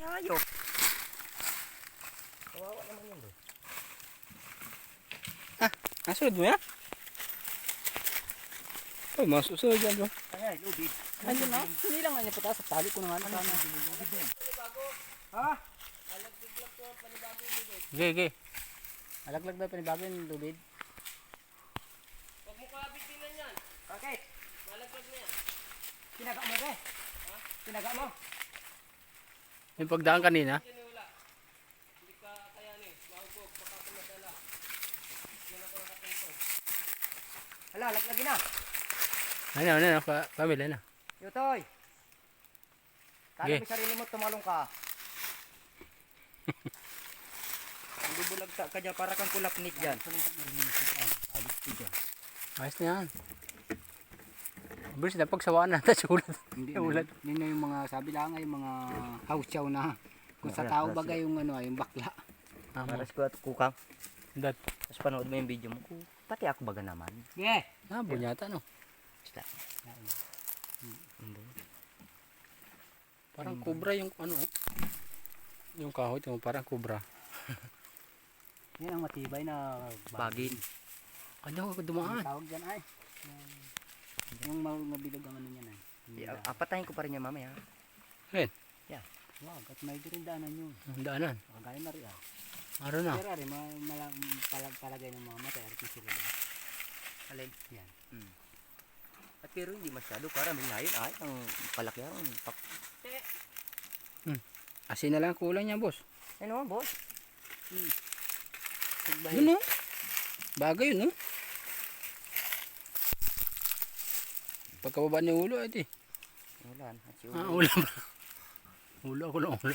Hayop. Kawawa naman yun eh. Nasunod mo yan? Ay, masusunod yan bro. Ay, lubid. Ano na? Hindi lang nga niya pataas. Tali ko na nga. Ano na dinulubid na yun? Ha? Gege. Alaglag daw panibago yung lubid. Huwag mo kabitin yan. Bakit? Malaglag na yan. Tinaga mo ba? Ha? Tinaga mo? Yung pagdaan kanina. Hindi wala. Hindi ka kayanin. Mahugog. Baka pumadala. Yan ako nakatungkol. Hala, laglagin na. Ano, pamilya na. Yutoy. Kala Okay. mo sarili mo, tumalong ka. Hindi bulagta ka dyan, para kang kulapnik dyan. Ayos na yan. Bilis na pagsawaan na. Tapos ulat. Hindi Ulat. na. Yun na yung mga sabi lang ay mga house na. Kung sa tao bagay yung ano yung bakla. Maras ko at kukang. Dat. Tapos panood mo yung video mo. Pati ako baga naman. Yeah. Bunyata no. Basta. Hindi. Parang kubra yung ano. Yung kahoy. Yung parang kubra. Yan ang matibay na Bagin. Kanya ko Ang dumaan. tawag dyan ay. Yung mabilog ang ano niyan ay. Apatahin ko pa rin yan mamaya. Wag, at may rin daanan yun. Ang daanan. Kagaya na rin ah. Araw na. Pero rin, palagay ng mga mata, rin sila ba? Alin? Yan. At pero hindi masyado. Para may ngayon ay ang palaki ang Asin na lang kulang niya boss. Ano boss? Yun no. Bagay yun no. Pagkababa ni ulo ito eh. Ulan. At si Ulam. Ulo ako na ulo.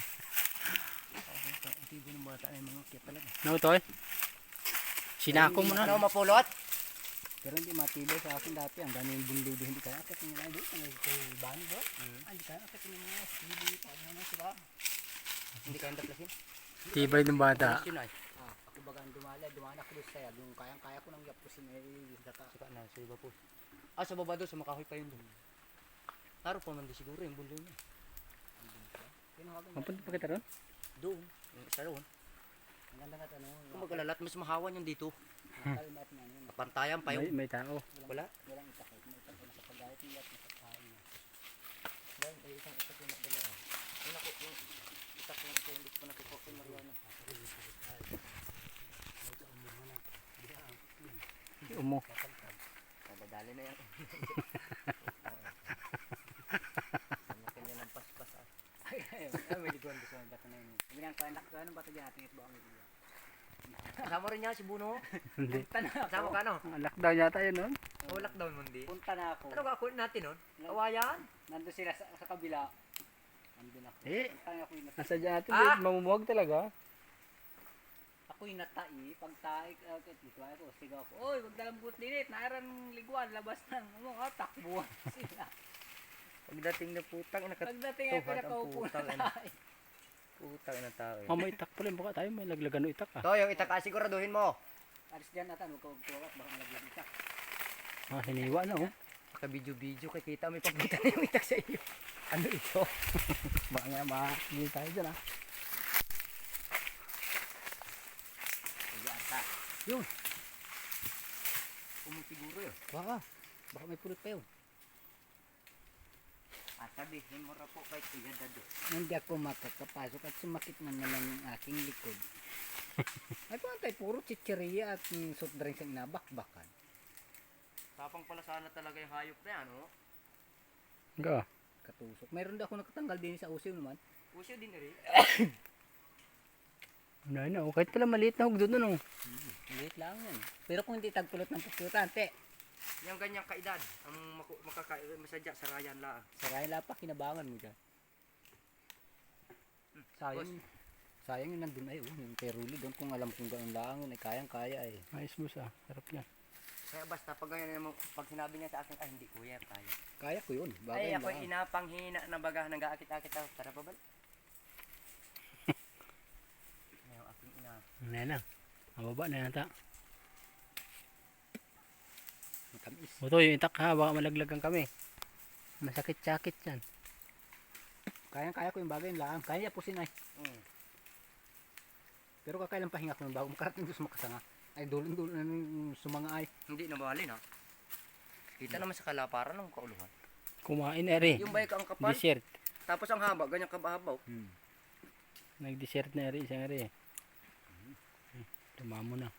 Ang tibo ng bata ay mga kit talaga. No toy. Sinako mo Ano na. mapulot? Pero hindi matibay sa akin dati. Ang dami yung bundudo, hindi kaya akit nyo lang doon. Kay Bani doon. Hindi kaya akit nyo mga hindi pa ano sila. Hindi kayang daplasin? Tibay ng bata. Yun ay. Ako baga dumaan ako doon sa yung kayang-kaya ko nang yapusin ay daka. Saka na sa iba po. Sa baba doon, sa makahoy pa yun doon. Taro pa man doon siguro yung bundo niya. Mapunta pa kita ron? Doon. Yung isa doon. Ang ganda nga ano. Kung magkalalat, mas mahawan yung dito. Kalmat na ano. Pantayan pa yung. May tao. Wala. Walang itakot. May itakot na sa pagayat niya at nasakain niya. Dahil ay isang isa yung nakdala. Yung ako, yung isa ko yung hindi ko pa nakukuha kay Mariana. Umo. Nadadali na yan. Ano kanya ng paspas ah. Ay, may liguan gusto ng bato na yun. Hindi nang kaya nakagawa ng bato dyan. Tingit ba ang liguan? Kasama rin niya si Buno. Hindi. Punta na ako. Kasama ka no? Lockdown yata yun no? O lockdown mo hindi. Punta na ako. Ano gagawin natin nun? Kawayan? Nandun sila sa kabila. Nandun ako. Eh. Punta na ako yung natai. Nasa dyan natin. Ah! Mamumuwag talaga. Ako yung natai. Pag tayo, dito ako. Sigaw ako. Oy, wag dalang buot linit. Nairan ng liguan. Labas ng takbuhan sila. Pagdating na putang, Pagdating ay Tuhad ang pinakaupo putang, na ano. tayo. putang na tao eh. May itak pala. Baka tayo may laglagan no itak ah. So, yung itaka, siguraduhin mo. Alis dyan natin. Huwag ka magtuwak. Baka malagyan isa. Hiniwa na oh. Saka video-video, kikita may pagkita na yung itak sa iyo. Ano ito? Baka nga makakili tayo dyan ah. Hindi ata. Yun. Siguro yun. Baka may pulot pa yun. Sabihin mo ra po kay Kuya Dado. Hindi ako makakapasok at sumakit na naman yung aking likod. Ay kung tayo puro chichiriya at soft drinks ang inabakbakan. Tapang pala sana talaga yung hayop na yan, oh. Ga. Katusok. Mayroon daw ako nakatanggal din sa usiw naman. Pusyo din rin. Ano, kahit pala maliit na hugdo nun oh. Liit lang yan. Pero kung hindi tagkulot ng pagkutante, Yung ganyang kaedad, ang masadya sa rayan la. saraya lang pa, kinabangan mo dyan. Sayang. Sayang yung nandun ay, yung teruli doon. Kung alam kung gano'n lang, ay kayang-kaya ay. Ayos boss ah. Sarap yan. Kaya basta pag ganyan mo, pag sinabi niya sa akin, hindi kuya, tayo. Kaya ko yun. Ay, Bagay ako inapanghina na baga, nag-aakit-akit ako. Tara pa ba? Yung aking ina. Ano na. Mababa na yata. Matamis. Ito yung itak ha. Baka malaglagan kami. Masakit-sakit yan. Kaya ko yung bagay yung laang. Kaya pusin ay. Mm. Pero kakailang pahinga ko ng bago makarating doon sa makasanga. Ay dulo na yung sumanga ay. Hindi na bali na. Kita naman sa kalaparan ng kauluhan. Kumain eri. Yung bayik ang kapal, Dessert. tapos ang haba, ganyan kabahabaw. Nag-dessert na eri isang eri. Tumamo na.